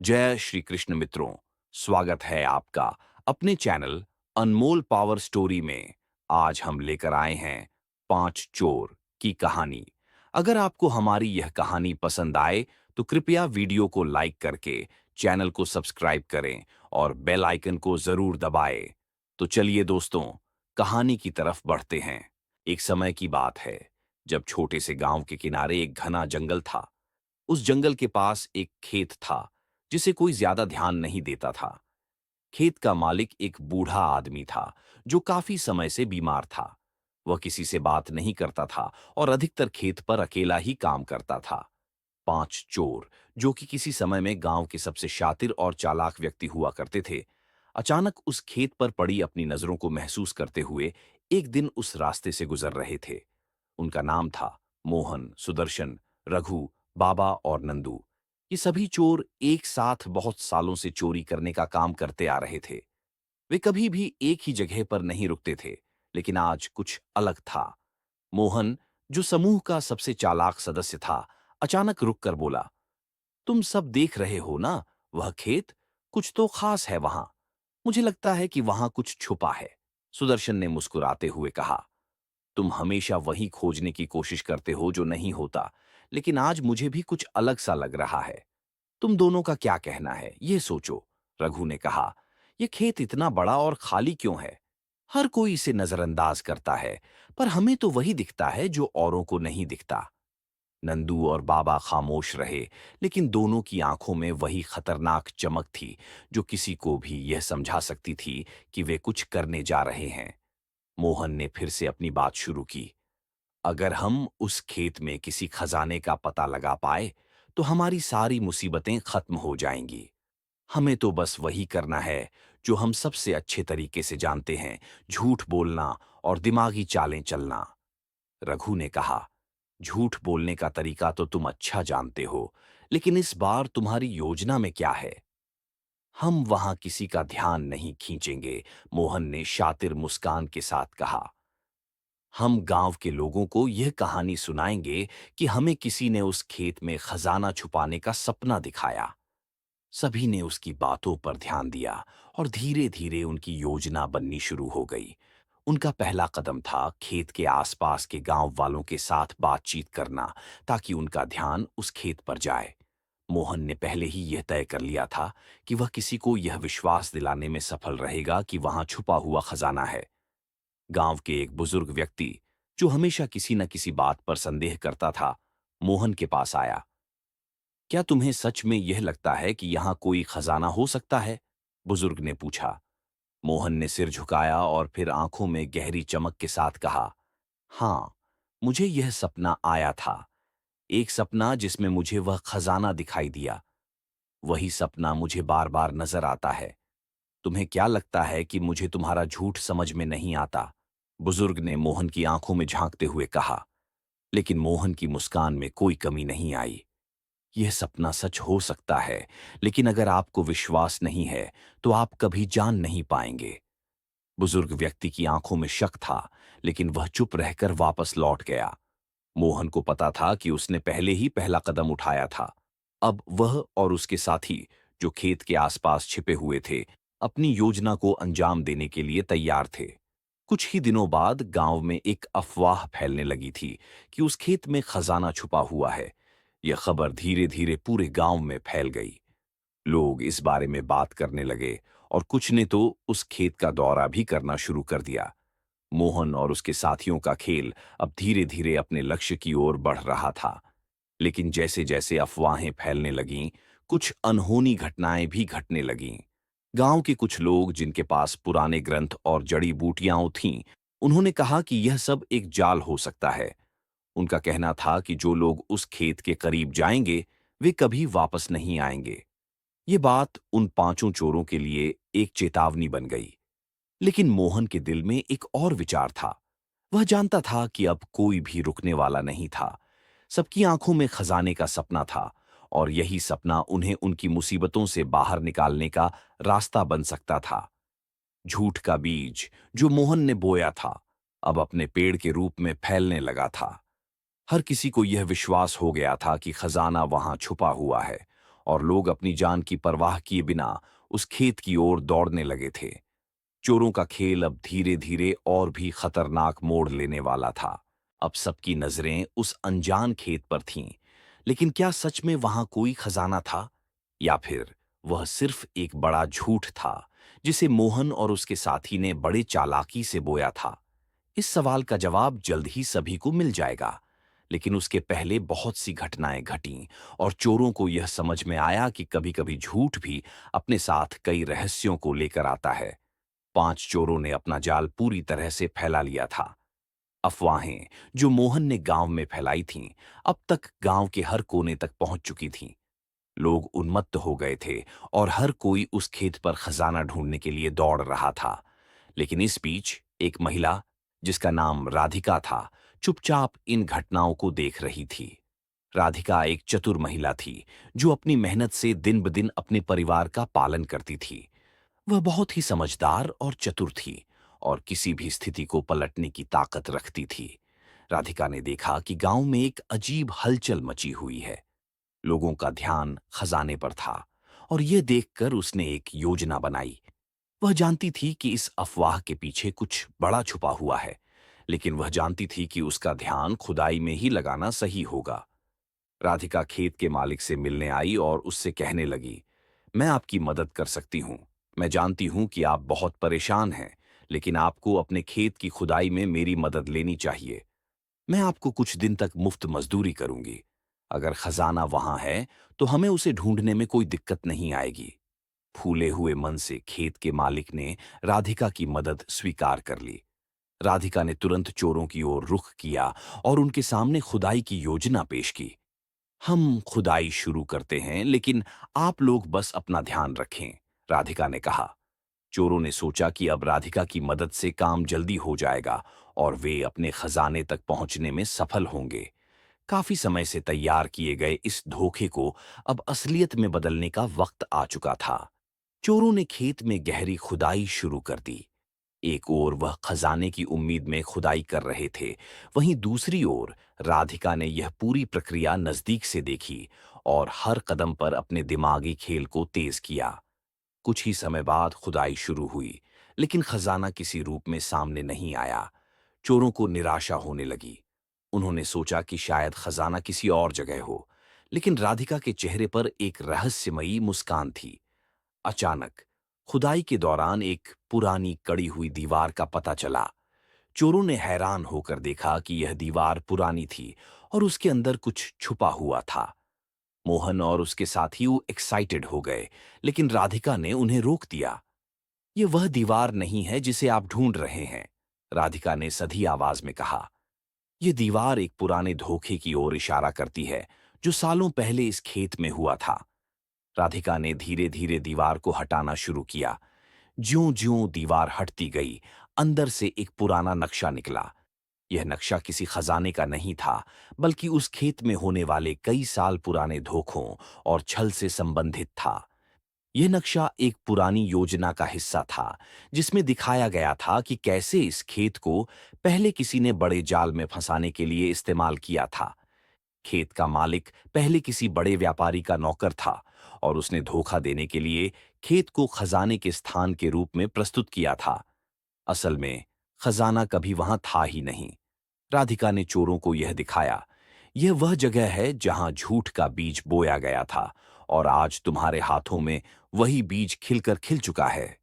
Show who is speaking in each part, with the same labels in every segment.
Speaker 1: जय श्री कृष्ण मित्रों। स्वागत है आपका अपने चैनल अनमोल पावर स्टोरी में। आज हम लेकर आए हैं 5 चोर की कहानी। अगर आपको हमारी यह कहानी पसंद आए तो कृपया वीडियो को लाइक करके चैनल को सब्सक्राइब करें और बेल आइकन को जरूर दबाएं। तो चलिए दोस्तों, कहानी की तरफ बढ़ते हैं। एक समय की बात है जब छोटे से गांव के किनारे एक घना जंगल था। उस जंगल के पास एक खेत था जिसे कोई ज्यादा ध्यान नहीं देता था। खेत का मालिक एक बूढ़ा आदमी था जो काफी समय से बीमार था। वह किसी से बात नहीं करता था और अधिकतर खेत पर अकेला ही काम करता था। 5 चोर, जो कि किसी समय में गांव के सबसे शातिर और चालाक व्यक्ति हुआ करते थे, अचानक उस खेत पर पड़ी अपनी नजरों को महसूस करते हुए एक दिन उस रास्ते से गुजर रहे थे। उनका नाम था मोहन, सुदर्शन, रघु, बाबा और नंदू। ये सभी चोर एक साथ बहुत सालों से चोरी करने का काम करते आ रहे थे। वे कभी भी एक ही जगह पर नहीं रुकते थे, लेकिन आज कुछ अलग था। मोहन, जो समूह का सबसे चालाक सदस्य था, अचानक रुककर बोला, तुम सब देख रहे हो ना, वह खेत? कुछ तो खास है वहां। मुझे लगता है कि वहां कुछ छुपा है। सुदर्शन ने मुस्कुराते हुए कहा, तुम हमेशा वही खोजने की कोशिश करते हो जो नहीं होता, लेकिन आज मुझे भी कुछ अलग सा लग रहा है। तुम दोनों का क्या कहना है, ये सोचो। रघु ने कहा, यह खेत इतना बड़ा और खाली क्यों है? हर कोई इसे नजरअंदाज करता है, पर हमें तो वही दिखता है जो औरों को नहीं दिखता। नंदू और बाबा खामोश रहे, लेकिन दोनों की आंखों में वही खतरनाक चमक थी जो किसी को भी यह समझा सकती थी कि वे कुछ करने जा रहे हैं। मोहन ने फिर से अपनी बात शुरू की, अगर हम उस खेत में किसी खजाने का पता लगा पाए तो हमारी सारी मुसीबतें खत्म हो जाएंगी। हमें तो बस वही करना है जो हम सबसे अच्छे तरीके से जानते हैं, झूठ बोलना और दिमागी चालें चलना। रघु ने कहा, झूठ बोलने का तरीका तो तुम अच्छा जानते हो, लेकिन इस बार तुम्हारी योजना में क्या है? हम वहां किसी का ध्यान नहीं खींचेंगे, मोहन ने शातिर मुस्कान के साथ कहा। हम गांव के लोगों को यह कहानी सुनाएंगे कि हमें किसी ने उस खेत में खजाना छुपाने का सपना दिखाया। सभी ने उसकी बातों पर ध्यान दिया और धीरे धीरे उनकी योजना बननी शुरू हो गई। उनका पहला कदम था खेत के आसपास के गांव वालों के साथ बातचीत करना, ताकि उनका ध्यान उस खेत पर जाए। मोहन ने पहले ही यह तय कर लिया था कि वह किसी को यह विश्वास दिलाने में सफल रहेगा कि वहां छुपा हुआ खजाना है। गांव के एक बुजुर्ग व्यक्ति, जो हमेशा किसी न किसी बात पर संदेह करता था, मोहन के पास आया। क्या तुम्हें सच में यह लगता है कि यहां कोई खजाना हो सकता है? बुजुर्ग ने पूछा। मोहन ने सिर झुकाया और फिर आंखों में गहरी चमक के साथ कहा, हाँ, मुझे यह सपना आया था। एक सपना जिसमें मुझे वह खजाना दिखाई दिया। वही सपना मुझे बार बार नजर आता है। तुम्हें क्या लगता है कि मुझे तुम्हारा झूठ समझ में नहीं आता? बुजुर्ग ने मोहन की आंखों में झांकते हुए कहा। लेकिन मोहन की मुस्कान में कोई कमी नहीं आई। यह सपना सच हो सकता है, लेकिन अगर आपको विश्वास नहीं है तो आप कभी जान नहीं पाएंगे। बुजुर्ग व्यक्ति की आंखों में शक था, लेकिन वह चुप रहकर वापस लौट गया। मोहन को पता था कि उसने पहले ही पहला कदम उठाया था। अब वह और उसके साथी, जो खेत के आसपास छिपे हुए थे, अपनी योजना को अंजाम देने के लिए तैयार थे। कुछ ही दिनों बाद गांव में एक अफवाह फैलने लगी थी कि उस खेत में खजाना छुपा हुआ है। यह खबर धीरे धीरे पूरे गांव में फैल गई। लोग इस बारे में बात करने लगे और कुछ ने तो उस खेत का दौरा भी करना शुरू कर दिया। मोहन और उसके साथियों का खेल अब धीरे धीरे अपने लक्ष्य की ओर बढ़ रहा था। लेकिन जैसे जैसे अफवाहें फैलने लगीं, कुछ अनहोनी घटनाएं भी घटने लगीं। गांव के कुछ लोग, जिनके पास पुराने ग्रंथ और जड़ी बूटियां थीं, उन्होंने कहा कि यह सब एक जाल हो सकता है। उनका कहना था कि जो लोग उस खेत के करीब जाएंगे, वे कभी वापस नहीं आएंगे। ये बात उन 5 चोरों के लिए एक चेतावनी बन गई। लेकिन मोहन के दिल में एक और विचार था। वह जानता था कि अब कोई भी रुकने वाला नहीं था। सबकी आंखों में खजाने का सपना था, और यही सपना उन्हें उनकी मुसीबतों से बाहर निकालने का रास्ता बन सकता था। झूठ का बीज, जो मोहन ने बोया था, अब अपने पेड़ के रूप में फैलने लगा था। हर किसी को यह विश्वास हो गया था कि खजाना वहां छुपा हुआ है, और लोग अपनी जान की परवाह किए बिना उस खेत की ओर दौड़ने लगे थे। चोरों का खेल अब धीरे धीरे और भी खतरनाक मोड़ लेने वाला था। अब सबकी नजरें उस अनजान खेत पर थीं, लेकिन क्या सच में वहां कोई खजाना था, या फिर वह सिर्फ एक बड़ा झूठ था जिसे मोहन और उसके साथी ने बड़े चालाकी से बोया था? इस सवाल का जवाब जल्द ही सभी को मिल जाएगा। लेकिन उसके पहले बहुत सी घटनाएं घटीं और चोरों को यह समझ में आया कि कभी-कभी झूठ भी अपने साथ कई रहस्यों को लेकर आता है। 5 चोरों ने अपना जाल पूरी तरह से फैला लिया था। अफवाहें जो मोहन ने गांव में फैलाई थीं, अब तक गांव के हर कोने तक पहुंच चुकी थीं। लोग उन्मत्त हो गए थे और हर कोई उस खेत पर खजाना ढूंढने के लिए दौड़ रहा था। लेकिन इस बीच एक महिला, जिसका नाम राधिका था, चुपचाप इन घटनाओं को देख रही थी। राधिका एक चतुर महिला थी जो अपनी मेहनत से दिन ब दिन अपने परिवार का पालन करती थी। वह बहुत ही समझदार और चतुर थी और किसी भी स्थिति को पलटने की ताकत रखती थी। राधिका ने देखा कि गांव में एक अजीब हलचल मची हुई है। लोगों का ध्यान खजाने पर था और यह देखकर उसने एक योजना बनाई। वह जानती थी कि इस अफवाह के पीछे कुछ बड़ा छुपा हुआ है, लेकिन वह जानती थी कि उसका ध्यान खुदाई में ही लगाना सही होगा। राधिका खेत के मालिक से मिलने आई और उससे कहने लगी, मैं आपकी मदद कर सकती हूँ। मैं जानती हूँ कि आप बहुत परेशान हैं, लेकिन आपको अपने खेत की खुदाई में मेरी मदद लेनी चाहिए। मैं आपको कुछ दिन तक मुफ्त मजदूरी करूंगी। अगर खजाना वहां है, तो हमें उसे ढूंढने में कोई दिक्कत नहीं आएगी। फूले हुए मन से खेत के मालिक ने राधिका की मदद स्वीकार कर ली। राधिका ने तुरंत चोरों की ओर रुख किया और उनके सामने खुदाई की योजना पेश की। हम खुदाई शुरू करते हैं, लेकिन आप लोग बस अपना ध्यान रखें, राधिका ने कहा। चोरों ने सोचा कि अब राधिका की मदद से काम जल्दी हो जाएगा और वे अपने खजाने तक पहुंचने में सफल होंगे। काफी समय से तैयार किए गए इस धोखे को अब असलियत में बदलने का वक्त आ चुका था। चोरों ने खेत में गहरी खुदाई शुरू कर दी। एक ओर वह खजाने की उम्मीद में खुदाई कर रहे थे, वहीं दूसरी ओर राधिका ने यह पूरी प्रक्रिया नजदीक से देखी और हर कदम पर अपने दिमागी खेल को तेज किया। कुछ ही समय बाद खुदाई शुरू हुई, लेकिन खजाना किसी रूप में सामने नहीं आया। चोरों को निराशा होने लगी। उन्होंने सोचा कि शायद खजाना किसी और जगह हो, लेकिन राधिका के चेहरे पर एक रहस्यमयी मुस्कान थी। अचानक खुदाई के दौरान एक पुरानी कड़ी हुई दीवार का पता चला। चोरों ने हैरान होकर देखा कि यह दीवार पुरानी थी और उसके अंदर कुछ छुपा हुआ था। मोहन और उसके साथी एक्साइटेड हो गए, लेकिन राधिका ने उन्हें रोक दिया। ये वह दीवार नहीं है जिसे आप ढूंढ रहे हैं, राधिका ने सधी आवाज में कहा। यह दीवार एक पुराने धोखे की ओर इशारा करती है जो सालों पहले इस खेत में हुआ था। राधिका ने धीरे धीरे दीवार को हटाना शुरू किया। ज्यों-ज्यों दीवार हटती गई, अंदर से एक पुराना नक्शा निकला। यह नक्शा किसी खजाने का नहीं था, बल्कि उस खेत में होने वाले कई साल पुराने धोखों और छल से संबंधित था। यह नक्शा एक पुरानी योजना का हिस्सा था, जिसमें दिखाया गया था कि कैसे इस खेत को पहले किसी ने बड़े जाल में फंसाने के लिए इस्तेमाल किया था। खेत का मालिक पहले किसी बड़े व्यापारी का नौकर था और उसने धोखा देने के लिए खेत को खजाने के स्थान के रूप में प्रस्तुत किया था। असल में खजाना कभी वहां था ही नहीं। राधिका ने चोरों को यह दिखाया, यह वह जगह है जहां झूठ का बीज बोया गया था और आज तुम्हारे हाथों में वही बीज खिलकर खिल चुका है।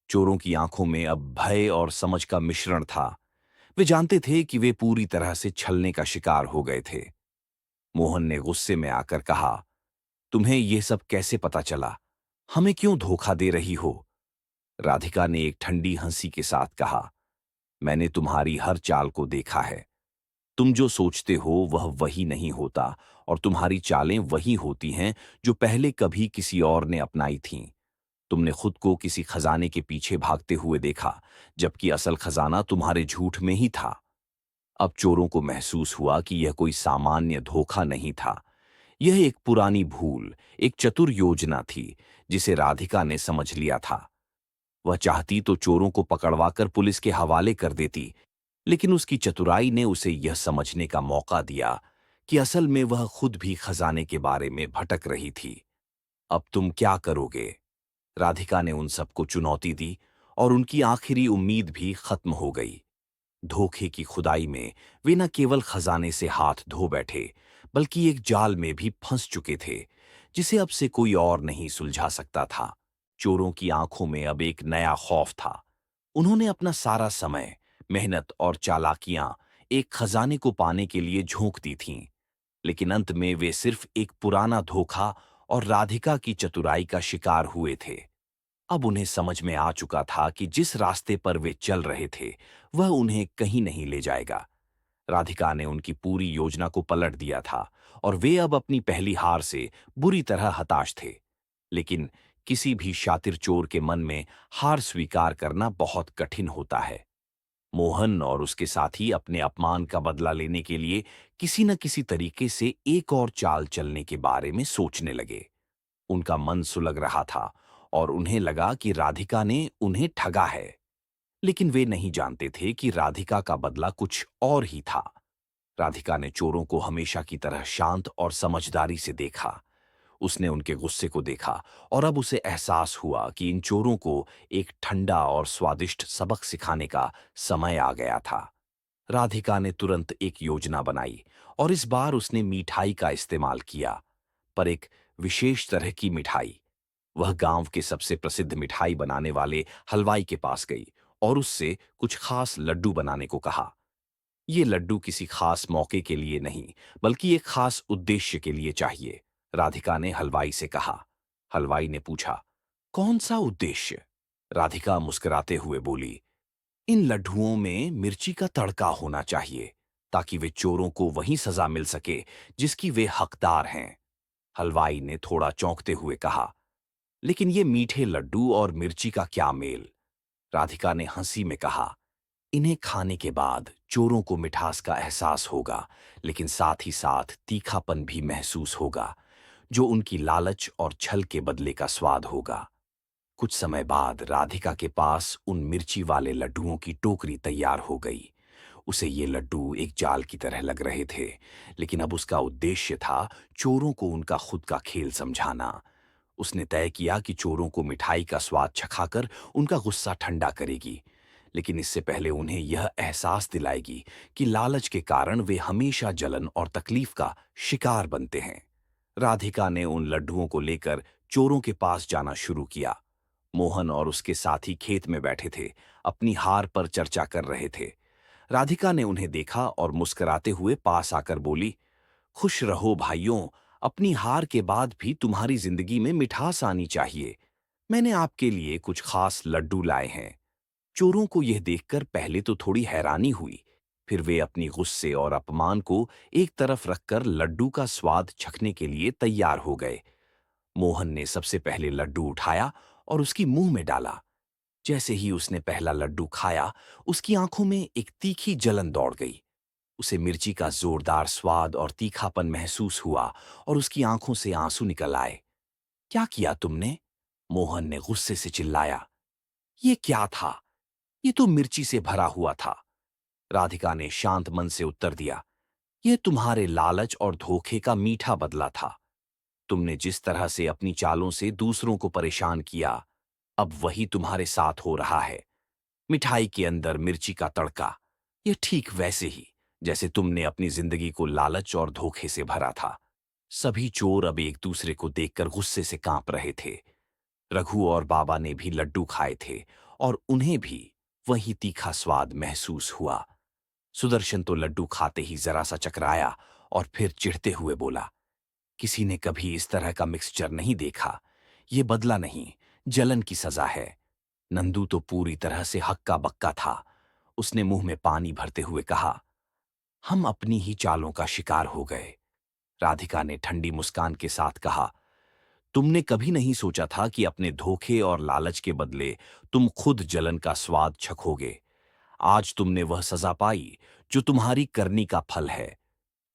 Speaker 1: चोरों की आंखों में अब भय और समझ का मिश्रण था। वे जानते थे कि वे पूरी तरह से छलने का शिकार हो गए थे। मोहन ने गुस्से में आकर कहा, तुम्हें यह सब कैसे पता चला? हमें क्यों धोखा दे रही हो? राधिका ने एक ठंडी हंसी के साथ कहा, मैंने तुम्हारी हर चाल को देखा है। तुम जो सोचते हो वह वही नहीं होता और तुम्हारी चालें वही होती हैं जो पहले कभी किसी और ने अपनाई थीं। तुमने खुद को किसी खजाने के पीछे भागते हुए देखा, जबकि असल खजाना तुम्हारे झूठ में ही था। अब चोरों को महसूस हुआ कि यह कोई सामान्य धोखा नहीं था। यह एक पुरानी भूल, एक चतुर योजना थी, जिसे राधिका ने समझ लिया था। वह चाहती तो चोरों को पकड़वाकर पुलिस के हवाले कर देती, लेकिन उसकी चतुराई ने उसे यह समझने का मौका दिया कि असल में वह खुद भी खजाने के बारे में भटक रही थी। अब तुम क्या करोगे? राधिका ने उन सबको चुनौती दी और उनकी आखिरी उम्मीद भी खत्म हो गई। धोखे की खुदाई में वे न केवल खजाने से हाथ धो बैठे, बल्कि एक जाल में भी फंस चुके थे, जिसे अब से कोई और नहीं सुलझा सकता था। चोरों की आंखों में अब एक नया खौफ था। उन्होंने अपना सारा समय, मेहनत और चालाकियां एक खजाने को पाने के लिए झोंक दी थीं, लेकिन अंत में वे सिर्फ एक पुराना धोखा और राधिका की चतुराई का शिकार हुए थे। अब उन्हें समझ में आ चुका था कि जिस रास्ते पर वे चल रहे थे, वह उन्हें कहीं नहीं ले जाएगा। राधिका ने उनकी पूरी योजना को पलट दिया था और वे अब अपनी पहली हार से बुरी तरह हताश थे। लेकिन किसी भी शातिर चोर के मन में हार स्वीकार करना बहुत कठिन होता है। मोहन और उसके साथी अपने अपमान का बदला लेने के लिए किसी न किसी तरीके से एक और चाल चलने के बारे में सोचने लगे। उनका मन सुलग रहा था और उन्हें लगा कि राधिका ने उन्हें ठगा है। लेकिन वे नहीं जानते थे कि राधिका का बदला कुछ और ही था। राधिका ने चोरों को हमेशा की तरह शांत और समझदारी से देखा। उसने उनके गुस्से को देखा और अब उसे एहसास हुआ कि इन चोरों को एक ठंडा और स्वादिष्ट सबक सिखाने का समय आ गया था। राधिका ने तुरंत एक योजना बनाई और इस बार उसने मिठाई का इस्तेमाल किया, पर एक विशेष तरह की मिठाई। वह गांव के सबसे प्रसिद्ध मिठाई बनाने वाले हलवाई के पास गई और उससे कुछ खास लड्डू बनाने को कहा। ये लड्डू किसी खास मौके के लिए नहीं, बल्कि एक खास उद्देश्य के लिए चाहिए, राधिका ने हलवाई से कहा। हलवाई ने पूछा, कौन सा उद्देश्य? राधिका मुस्कुराते हुए बोली, इन लड्डुओं में मिर्ची का तड़का होना चाहिए, ताकि वे चोरों को वही सजा मिल सके जिसकी वे हकदार हैं। हलवाई ने थोड़ा चौंकते हुए कहा, लेकिन ये मीठे लड्डू और मिर्ची का क्या मेल? राधिका ने हंसी में कहा, इन्हें खाने के बाद चोरों को मिठास का एहसास होगा, लेकिन साथ ही साथ तीखापन भी महसूस होगा, जो उनकी लालच और छल के बदले का स्वाद होगा। कुछ समय बाद राधिका के पास उन मिर्ची वाले लड्डुओं की टोकरी तैयार हो गई। उसे ये लड्डू एक जाल की तरह लग रहे थे, लेकिन अब उसका उद्देश्य था चोरों को उनका खुद का खेल समझाना। उसने तय किया कि चोरों को मिठाई का स्वाद चखाकर उनका गुस्सा ठंडा करेगी, लेकिन इससे पहले उन्हें यह एहसास दिलाएगी कि लालच के कारण वे हमेशा जलन और तकलीफ का शिकार बनते हैं। राधिका ने उन लड्डुओं को लेकर चोरों के पास जाना शुरू किया। मोहन और उसके साथी खेत में बैठे थे, अपनी हार पर चर्चा कर रहे थे। राधिका ने उन्हें देखा और मुस्कुराते हुए पास आकर बोली, खुश रहो भाइयों, अपनी हार के बाद भी तुम्हारी जिंदगी में मिठास आनी चाहिए। मैंने आपके लिए कुछ खास लड्डू लाए हैं। चोरों को यह देखकर पहले तो थोड़ी हैरानी हुई, फिर वे अपनी गुस्से और अपमान को एक तरफ रखकर लड्डू का स्वाद चखने के लिए तैयार हो गए। मोहन ने सबसे पहले लड्डू उठाया और उसकी मुंह में डाला। जैसे ही उसने पहला लड्डू खाया, उसकी आंखों में एक तीखी जलन दौड़ गई। उसे मिर्ची का जोरदार स्वाद और तीखापन महसूस हुआ और उसकी आंखों से आंसू निकल आए। क्या किया तुमने? मोहन ने गुस्से से चिल्लाया। ये क्या था? ये तो मिर्ची से भरा हुआ था। राधिका ने शांत मन से उत्तर दिया, यह तुम्हारे लालच और धोखे का मीठा बदला था। तुमने जिस तरह से अपनी चालों से दूसरों को परेशान किया, अब वही तुम्हारे साथ हो रहा है। मिठाई के अंदर मिर्ची का तड़का, यह ठीक वैसे ही जैसे तुमने अपनी जिंदगी को लालच और धोखे से भरा था। सभी चोर अब एक दूसरे को देखकर गुस्से से कांप रहे थे। रघु और बाबा ने भी लड्डू खाए थे और उन्हें भी वही तीखा स्वाद महसूस हुआ। सुदर्शन तो लड्डू खाते ही जरा सा चकराया और फिर चिढ़ते हुए बोला, किसी ने कभी इस तरह का मिक्सचर नहीं देखा। ये बदला नहीं, जलन की सजा है। नंदू तो पूरी तरह से हक्का बक्का था। उसने मुंह में पानी भरते हुए कहा, हम अपनी ही चालों का शिकार हो गए। राधिका ने ठंडी मुस्कान के साथ कहा, तुमने कभी नहीं सोचा था कि अपने धोखे और लालच के बदले तुम खुद जलन का स्वाद चखोगे। आज तुमने वह सजा पाई जो तुम्हारी करनी का फल है।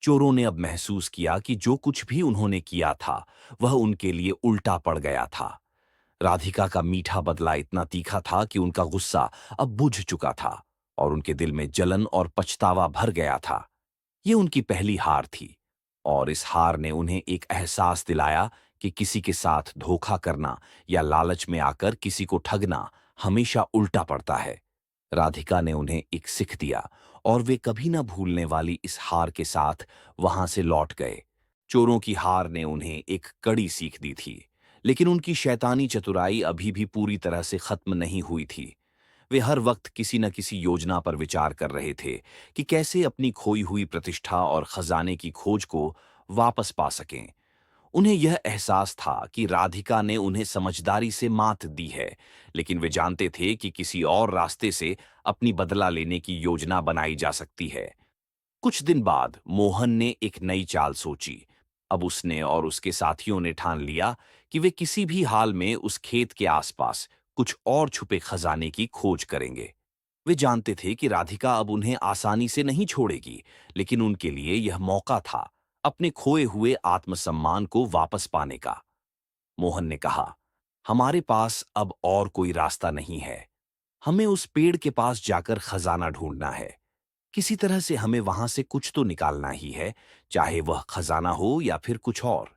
Speaker 1: चोरों ने अब महसूस किया कि जो कुछ भी उन्होंने किया था, वह उनके लिए उल्टा पड़ गया था। राधिका का मीठा बदला इतना तीखा था कि उनका गुस्सा अब बुझ चुका था और उनके दिल में जलन और पछतावा भर गया था। ये उनकी पहली हार थी और इस हार ने उन्हें एक एहसास दिलाया कि किसी के साथ धोखा करना या लालच में आकर किसी को ठगना हमेशा उल्टा पड़ता है। राधिका ने उन्हें एक सिख दिया और वे कभी ना भूलने वाली इस हार के साथ वहां से लौट गए। चोरों की हार ने उन्हें एक कड़ी सीख दी थी, लेकिन उनकी शैतानी चतुराई अभी भी पूरी तरह से खत्म नहीं हुई थी। वे हर वक्त किसी न किसी योजना पर विचार कर रहे थे कि कैसे अपनी खोई हुई प्रतिष्ठा और खजाने की खोज को वापस पा सकें। उन्हें यह एहसास था कि राधिका ने उन्हें समझदारी से मात दी है, लेकिन वे जानते थे कि किसी और रास्ते से अपनी बदला लेने की योजना बनाई जा सकती है। कुछ दिन बाद मोहन ने एक नई चाल सोची। अब उसने और उसके साथियों ने ठान लिया कि वे किसी भी हाल में उस खेत के आसपास कुछ और छुपे खजाने की खोज करेंगे। वे जानते थे कि राधिका अब उन्हें आसानी से नहीं छोड़ेगी, लेकिन उनके लिए यह मौका था अपने खोए हुए आत्मसम्मान को वापस पाने का। मोहन ने कहा, हमारे पास अब और कोई रास्ता नहीं है। हमें उस पेड़ के पास जाकर खजाना ढूंढना है। किसी तरह से हमें वहां से कुछ तो निकालना ही है, चाहे वह खजाना हो या फिर कुछ और।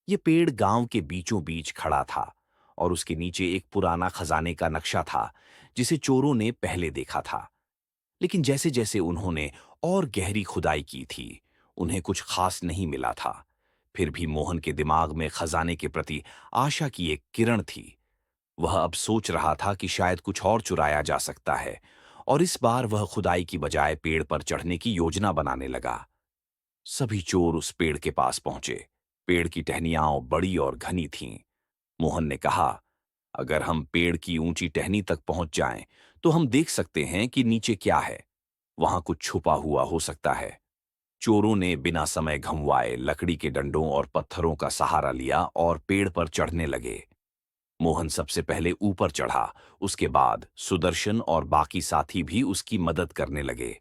Speaker 1: ये पेड़ गांव के बीचों बीच खड़ा था और उसके नीचे एक पुराना खजाने का नक्शा था, जिसे चोरों ने पहले देखा था। लेकिन जैसे जैसे उन्होंने और गहरी खुदाई की थी, उन्हें कुछ खास नहीं मिला था। फिर भी मोहन के दिमाग में खजाने के प्रति आशा की एक किरण थी। वह अब सोच रहा था कि शायद कुछ और चुराया जा सकता है, और इस बार वह खुदाई की बजाय पेड़ पर चढ़ने की योजना बनाने लगा। सभी चोर उस पेड़ के पास पहुंचे। पेड़ की टहनियां बड़ी और घनी थीं। मोहन ने कहा, अगर हम पेड़ की ऊंची टहनी तक पहुंच जाएं, तो हम देख सकते हैं कि नीचे क्या है। वहां कुछ छुपा हुआ हो सकता है। चोरों ने बिना समय घंवाए लकड़ी के डंडों और पत्थरों का सहारा लिया और पेड़ पर चढ़ने लगे। मोहन सबसे पहले ऊपर चढ़ा, उसके बाद सुदर्शन और बाकी साथी भी उसकी मदद करने लगे।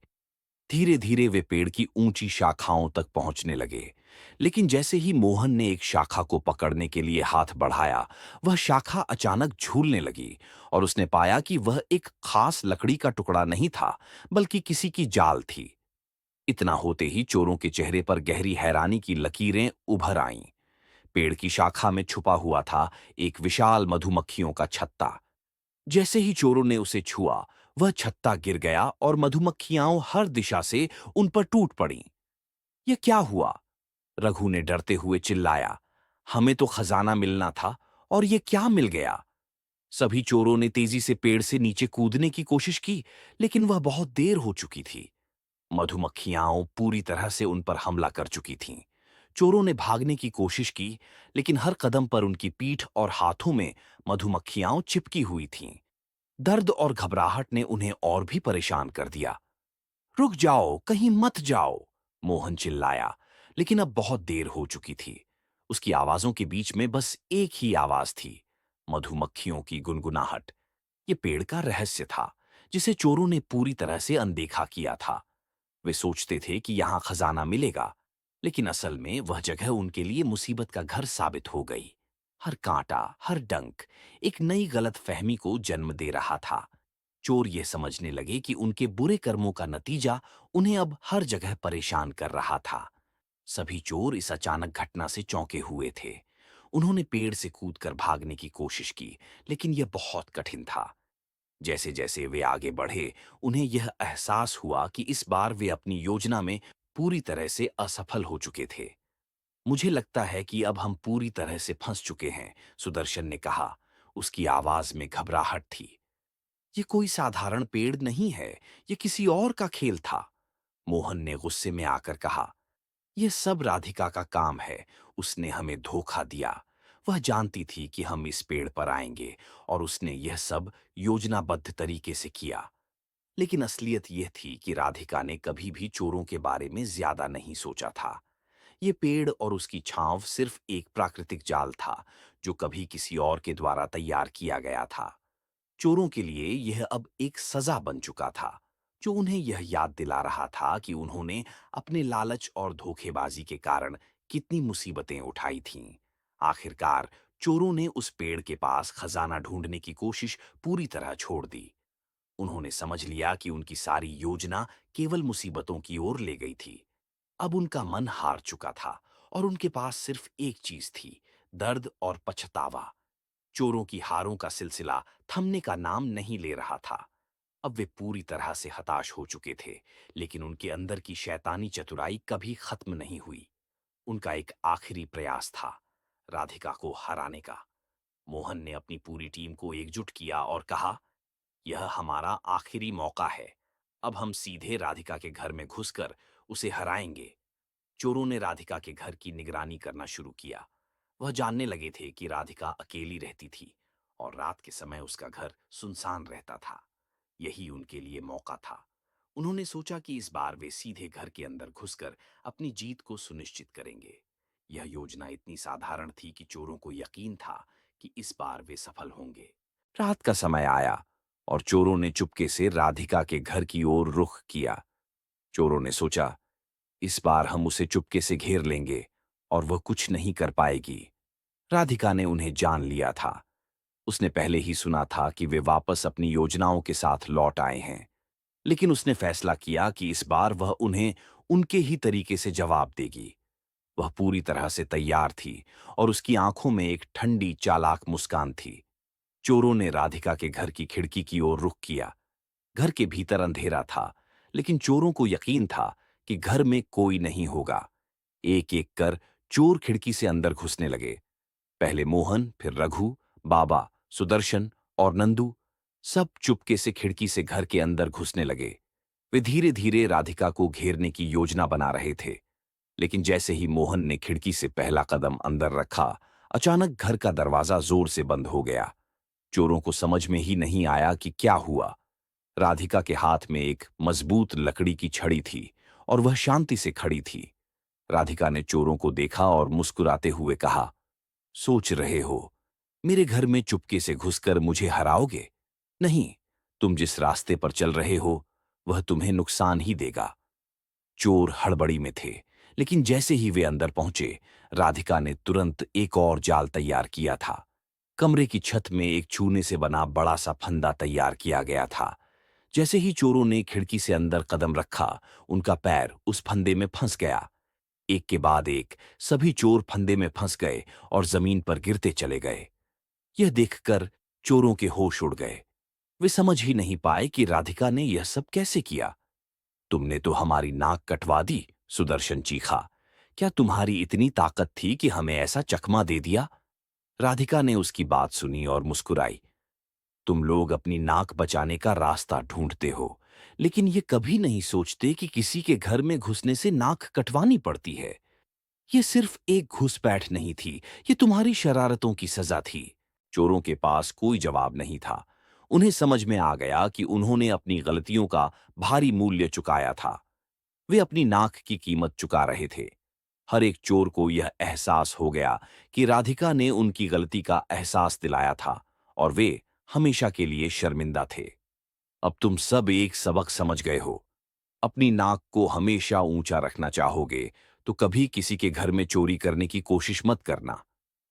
Speaker 1: धीरे धीरे वे पेड़ की ऊंची शाखाओं तक पहुंचने लगे। लेकिन जैसे ही मोहन ने एक शाखा को पकड़ने के लिए हाथ बढ़ाया, वह शाखा अचानक झूलने लगी और उसने पाया कि वह एक खास लकड़ी का टुकड़ा नहीं था, बल्कि किसी की जाल थी। इतना होते ही चोरों के चेहरे पर गहरी हैरानी की लकीरें उभर आईं। पेड़ की शाखा में छुपा हुआ था एक विशाल मधुमक्खियों का छत्ता। जैसे ही चोरों ने उसे छुआ, वह छत्ता गिर गया और मधुमक्खियां हर दिशा से उन पर टूट पड़ीं। यह क्या हुआ? रघु ने डरते हुए चिल्लाया। हमें तो खजाना मिलना था, और ये क्या मिल गया? सभी चोरों ने तेजी से पेड़ से नीचे कूदने की कोशिश की, लेकिन वह बहुत देर हो चुकी थी। मधुमक्खियां पूरी तरह से उन पर हमला कर चुकी थीं। चोरों ने भागने की कोशिश की, लेकिन हर कदम पर उनकी पीठ और हाथों में मधुमक्खियां चिपकी हुई थीं। दर्द और घबराहट ने उन्हें और भी परेशान कर दिया। रुक जाओ, कहीं मत जाओ, मोहन चिल्लाया, लेकिन अब बहुत देर हो चुकी थी। उसकी आवाजों के बीच में बस एक ही आवाज थी, मधुमक्खियों की गुनगुनाहट। ये पेड़ का रहस्य था, जिसे चोरों ने पूरी तरह से अनदेखा किया था। वे सोचते थे कि यहां खजाना मिलेगा, लेकिन असल में वह जगह उनके लिए मुसीबत का घर साबित हो गई। हर कांटा, हर डंक एक नई गलतफहमी को जन्म दे रहा था। चोर ये समझने लगे कि उनके बुरे कर्मों का नतीजा उन्हें अब हर जगह परेशान कर रहा था। सभी चोर इस अचानक घटना से चौंके हुए थे। उन्होंने पेड़ से कूदकर भागने की कोशिश की, लेकिन यह बहुत कठिन था। जैसे जैसे वे आगे बढ़े, उन्हें यह एहसास हुआ कि इस बार वे अपनी योजना में पूरी तरह से असफल हो चुके थे। मुझे लगता है कि अब हम पूरी तरह से फंस चुके हैं, सुदर्शन ने कहा। उसकी आवाज में घबराहट थी। ये कोई साधारण पेड़ नहीं है, ये किसी और का खेल था, मोहन ने गुस्से में आकर कहा। यह सब राधिका का काम है। उसने हमें धोखा दिया। वह जानती थी कि हम इस पेड़ पर आएंगे, और उसने यह सब योजनाबद्ध तरीके से किया। लेकिन असलियत यह थी कि राधिका ने कभी भी चोरों के बारे में ज्यादा नहीं सोचा था। ये पेड़ और उसकी छांव सिर्फ एक प्राकृतिक जाल था, जो कभी किसी और के द्वारा तैयार किया गया था। चोरों के लिए यह अब एक सजा बन चुका था, जो उन्हें यह याद दिला रहा था कि उन्होंने अपने लालच और धोखेबाजी के कारण कितनी मुसीबतें उठाई थीं। आखिरकार चोरों ने उस पेड़ के पास खजाना ढूंढने की कोशिश पूरी तरह छोड़ दी। उन्होंने समझ लिया कि उनकी सारी योजना केवल मुसीबतों की ओर ले गई थी। अब उनका मन हार चुका था, और उनके पास सिर्फ एक चीज थी, दर्द और पछतावा। चोरों की हारों का सिलसिला थमने का नाम नहीं ले रहा था। अब वे पूरी तरह से हताश हो चुके थे, लेकिन उनके अंदर की शैतानी चतुराई कभी खत्म नहीं हुई। उनका एक आखिरी प्रयास था, राधिका को हराने का। मोहन ने अपनी पूरी टीम को एकजुट किया और कहा, यह हमारा आखिरी मौका है। अब हम सीधे राधिका के घर में घुसकर उसे हराएंगे। चोरों ने राधिका के घर की निगरानी करना शुरू किया। वह जानने लगे थे कि राधिका अकेली रहती थी और रात के समय उसका घर सुनसान रहता था। यही उनके लिए मौका था। उन्होंने सोचा कि इस बार वे सीधे घर के अंदर घुसकर अपनी जीत को सुनिश्चित करेंगे। यह योजना इतनी साधारण थी कि चोरों को यकीन था कि इस बार वे सफल होंगे। रात का समय आया और चोरों ने चुपके से राधिका के घर की ओर रुख किया। चोरों ने सोचा, इस बार हम उसे चुपके से घेर लेंगे और वह कुछ नहीं कर पाएगी। राधिका ने उन्हें जान लिया था। उसने पहले ही सुना था कि वे वापस अपनी योजनाओं के साथ लौट आए हैं, लेकिन उसने फैसला किया कि इस बार वह उन्हें उनके ही तरीके से जवाब देगी। वह पूरी तरह से तैयार थी और उसकी आंखों में एक ठंडी चालाक मुस्कान थी। चोरों ने राधिका के घर की खिड़की की ओर रुख किया। घर के भीतर अंधेरा था, लेकिन चोरों को यकीन था कि घर में कोई नहीं होगा। एक एक कर चोर खिड़की से अंदर घुसने लगे। पहले मोहन, फिर रघु, बाबा, सुदर्शन और नंदू, सब चुपके से खिड़की से घर के अंदर घुसने लगे। वे धीरे धीरे राधिका को घेरने की योजना बना रहे थे, लेकिन जैसे ही मोहन ने खिड़की से पहला कदम अंदर रखा, अचानक घर का दरवाजा जोर से बंद हो गया। चोरों को समझ में ही नहीं आया कि क्या हुआ। राधिका के हाथ में एक मजबूत लकड़ी की छड़ी थी और वह शांति से खड़ी थी। राधिका ने चोरों को देखा और मुस्कुराते हुए कहा, सोच रहे हो मेरे घर में चुपके से घुसकर मुझे हराओगे? नहीं, तुम जिस रास्ते पर चल रहे हो वह तुम्हें नुकसान ही देगा। चोर हड़बड़ी में थे, लेकिन जैसे ही वे अंदर पहुंचे, राधिका ने तुरंत एक और जाल तैयार किया था। कमरे की छत में एक चूने से बना बड़ा सा फंदा तैयार किया गया था। जैसे ही चोरों ने खिड़की से अंदर कदम रखा, उनका पैर उस फंदे में फंस गया। एक के बाद एक सभी चोर फंदे में फंस गए और जमीन पर गिरते चले गए। यह देखकर चोरों के होश उड़ गए। वे समझ ही नहीं पाए कि राधिका ने यह सब कैसे किया। तुमने तो हमारी नाक कटवा दी, सुदर्शन चीखा। क्या तुम्हारी इतनी ताकत थी कि हमें ऐसा चकमा दे दिया? राधिका ने उसकी बात सुनी और मुस्कुराई। तुम लोग अपनी नाक बचाने का रास्ता ढूंढते हो, लेकिन ये कभी नहीं सोचते कि किसी के घर में घुसने से नाक कटवानी पड़ती है। ये सिर्फ एक घुसपैठ नहीं थी, ये तुम्हारी शरारतों की सजा थी। चोरों के पास कोई जवाब नहीं था। उन्हें समझ में आ गया कि उन्होंने अपनी गलतियों का भारी मूल्य चुकाया था। वे अपनी नाक की कीमत चुका रहे थे। हर एक चोर को यह एहसास हो गया कि राधिका ने उनकी गलती का एहसास दिलाया था और वे हमेशा के लिए शर्मिंदा थे। अब तुम सब एक सबक समझ गए हो। अपनी नाक को हमेशा ऊंचा रखना चाहोगे तो कभी किसी के घर में चोरी करने की कोशिश मत करना,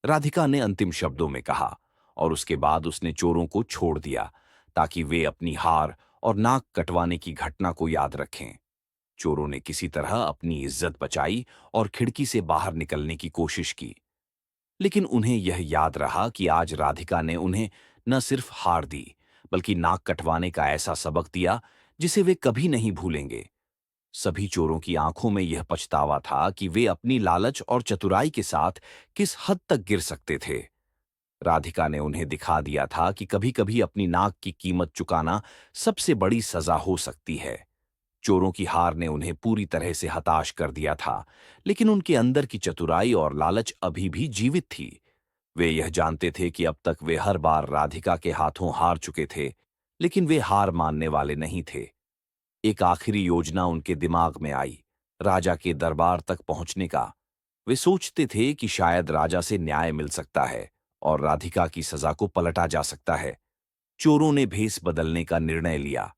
Speaker 1: राधिका ने अंतिम शब्दों में कहा। और उसके बाद उसने चोरों को छोड़ दिया ताकि वे अपनी हार और नाक कटवाने की घटना को याद रखें। चोरों ने किसी तरह अपनी इज्जत बचाई और खिड़की से बाहर निकलने की कोशिश की, लेकिन उन्हें यह याद रहा कि आज राधिका ने उन्हें न सिर्फ हार दी, बल्कि नाक कटवाने का ऐसा सबक दिया जिसे वे कभी नहीं भूलेंगे। सभी चोरों की आंखों में यह पछतावा था कि वे अपनी लालच और चतुराई के साथ किस हद तक गिर सकते थे। राधिका ने उन्हें दिखा दिया था कि कभी-कभी अपनी नाक की कीमत चुकाना सबसे बड़ी सजा हो सकती है। चोरों की हार ने उन्हें पूरी तरह से हताश कर दिया था, लेकिन उनके अंदर की चतुराई और लालच अभी भी जीवित थी। वे यह जानते थे कि अब तक वे हर बार राधिका के हाथों हार चुके थे, लेकिन वे हार मानने वाले नहीं थे। एक आखिरी योजना उनके दिमाग में आई, राजा के दरबार तक पहुंचने का। वे सोचते थे कि शायद राजा से न्याय मिल सकता है और राधिका की सजा को पलटा जा सकता है। चोरों ने भेस बदलने का निर्णय लिया।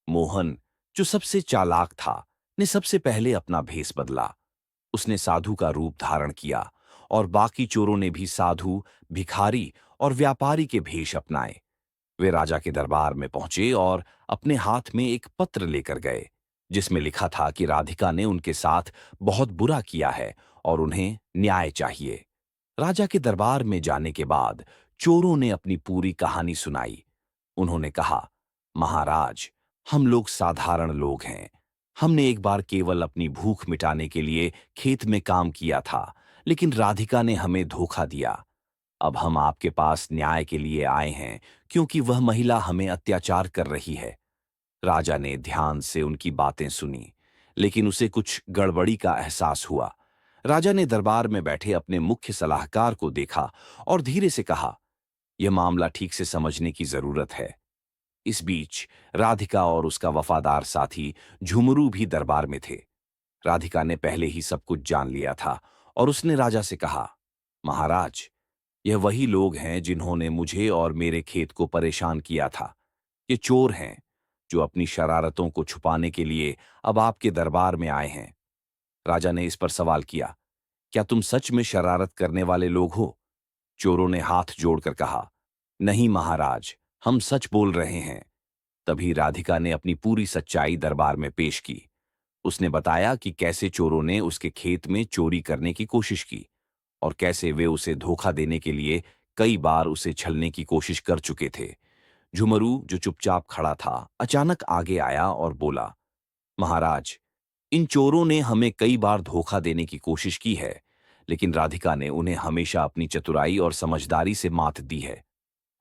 Speaker 1: मोहन, जो सबसे चालाक था, ने सबसे पहले अपना भेस बदला। उसने साधु का रूप धारण किया और बाकी चोरों ने भी साधु, भिखारी और व्यापारी के भेष अपनाए। वे राजा के दरबार में पहुंचे और अपने हाथ में एक पत्र लेकर गए, जिसमें लिखा था कि राधिका ने उनके साथ बहुत बुरा किया है और उन्हें न्याय चाहिए। राजा के दरबार में जाने के बाद चोरों ने अपनी पूरी कहानी सुनाई। उन्होंने कहा, महाराज, हम लोग साधारण लोग हैं। हमने एक बार केवल अपनी भूख मिटाने के लिए खेत में काम किया था, लेकिन राधिका ने हमें धोखा दिया। अब हम आपके पास न्याय के लिए आए हैं, क्योंकि वह महिला हमें अत्याचार कर रही है। राजा ने ध्यान से उनकी बातें सुनी, लेकिन उसे कुछ गड़बड़ी का एहसास हुआ। राजा ने दरबार में बैठे अपने मुख्य सलाहकार को देखा और धीरे से कहा, यह मामला ठीक से समझने की जरूरत है। इस बीच राधिका और उसका वफादार साथी झुमरू भी दरबार में थे। राधिका ने पहले ही सब कुछ जान लिया था और उसने राजा से कहा, महाराज, यह वही लोग हैं जिन्होंने मुझे और मेरे खेत को परेशान किया था। ये चोर हैं जो अपनी शरारतों को छुपाने के लिए अब आपके दरबार में आए हैं। राजा ने इस पर सवाल किया, क्या तुम सच में शरारत करने वाले लोग हो? चोरों ने हाथ जोड़कर कहा, नहीं महाराज, हम सच बोल रहे हैं। तभी राधिका ने अपनी पूरी सच्चाई दरबार में पेश की। उसने बताया कि कैसे चोरों ने उसके खेत में चोरी करने की कोशिश की और कैसे वे उसे धोखा देने के लिए कई बार उसे छलने की कोशिश कर चुके थे। झुमरू, जो चुपचाप खड़ा था, अचानक आगे आया और बोला, महाराज, इन चोरों ने हमें कई बार धोखा देने की कोशिश की है, लेकिन राधिका ने उन्हें हमेशा अपनी चतुराई और समझदारी से मात दी है।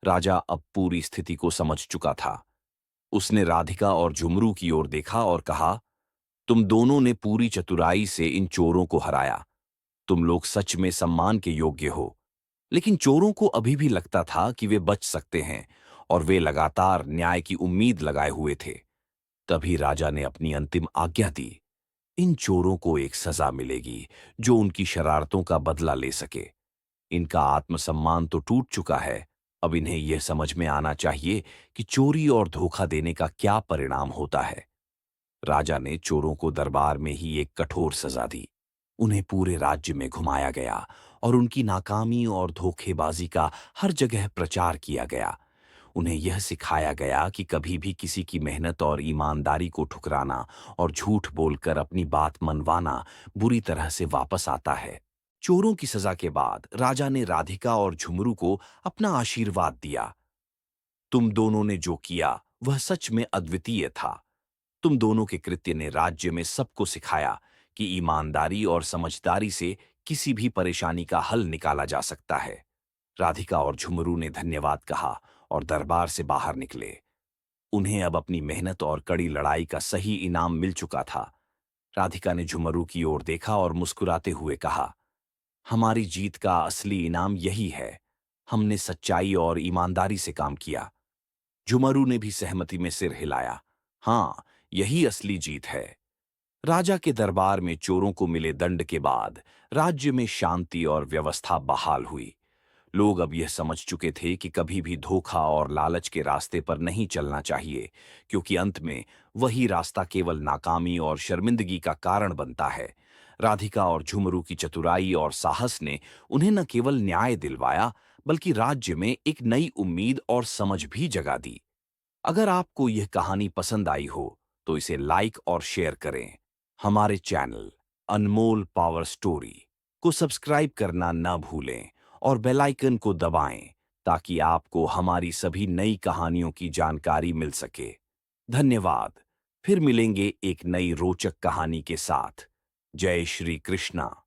Speaker 1: राजा अब पूरी स्थिति को समझ चुका था। उसने राधिका और झुमरू की ओर देखा और कहा, तुम दोनों ने पूरी चतुराई से इन चोरों को हराया। तुम लोग सच में सम्मान के योग्य हो। लेकिन चोरों को अभी भी लगता था कि वे बच सकते हैं और वे लगातार न्याय की उम्मीद लगाए हुए थे। तभी राजा ने अपनी अंतिम आज्ञा दी, इन चोरों को एक सजा मिलेगी जो उनकी शरारतों का बदला ले सके। इनका आत्मसम्मान तो टूट चुका है, अब इन्हें यह समझ में आना चाहिए कि चोरी और धोखा देने का क्या परिणाम होता है। राजा ने चोरों को दरबार में ही एक कठोर सजा दी। उन्हें पूरे राज्य में घुमाया गया और उनकी नाकामी और धोखेबाजी का हर जगह प्रचार किया गया। उन्हें यह सिखाया गया कि कभी भी किसी की मेहनत और ईमानदारी को ठुकराना और झूठ बोलकर अपनी बात मनवाना बुरी तरह से वापस आता है। चोरों की सजा के बाद राजा ने राधिका और झुमरू को अपना आशीर्वाद दिया। तुम दोनों ने जो किया वह सच में अद्वितीय था। तुम दोनों के कृत्य ने राज्य में सबको सिखाया कि ईमानदारी और समझदारी से किसी भी परेशानी का हल निकाला जा सकता है। राधिका और झुमरू ने धन्यवाद कहा और दरबार से बाहर निकले। उन्हें अब अपनी मेहनत और कड़ी लड़ाई का सही इनाम मिल चुका था। राधिका ने झुमरू की ओर देखा और मुस्कुराते हुए कहा, हमारी जीत का असली इनाम यही है। हमने सच्चाई और ईमानदारी से काम किया। झुमरू ने भी सहमति में सिर हिलाया। हाँ, यही असली जीत है। राजा के दरबार में चोरों को मिले दंड के बाद राज्य में शांति और व्यवस्था बहाल हुई। लोग अब यह समझ चुके थे कि कभी भी धोखा और लालच के रास्ते पर नहीं चलना चाहिए, क्योंकि अंत में वही रास्ता केवल नाकामी और शर्मिंदगी का कारण बनता है। राधिका और झुमरू की चतुराई और साहस ने उन्हें न केवल न्याय दिलवाया, बल्कि राज्य में एक नई उम्मीद और समझ भी जगा दी। अगर आपको यह कहानी पसंद आई हो, तो इसे लाइक और शेयर करें। हमारे चैनल अनमोल पावर स्टोरी को सब्सक्राइब करना न भूलें और बेल आइकन को दबाएं ताकि आपको हमारी सभी नई कहानियों की जानकारी मिल सके। धन्यवाद। फिर मिलेंगे एक नई रोचक कहानी के साथ। जय श्री कृष्णा।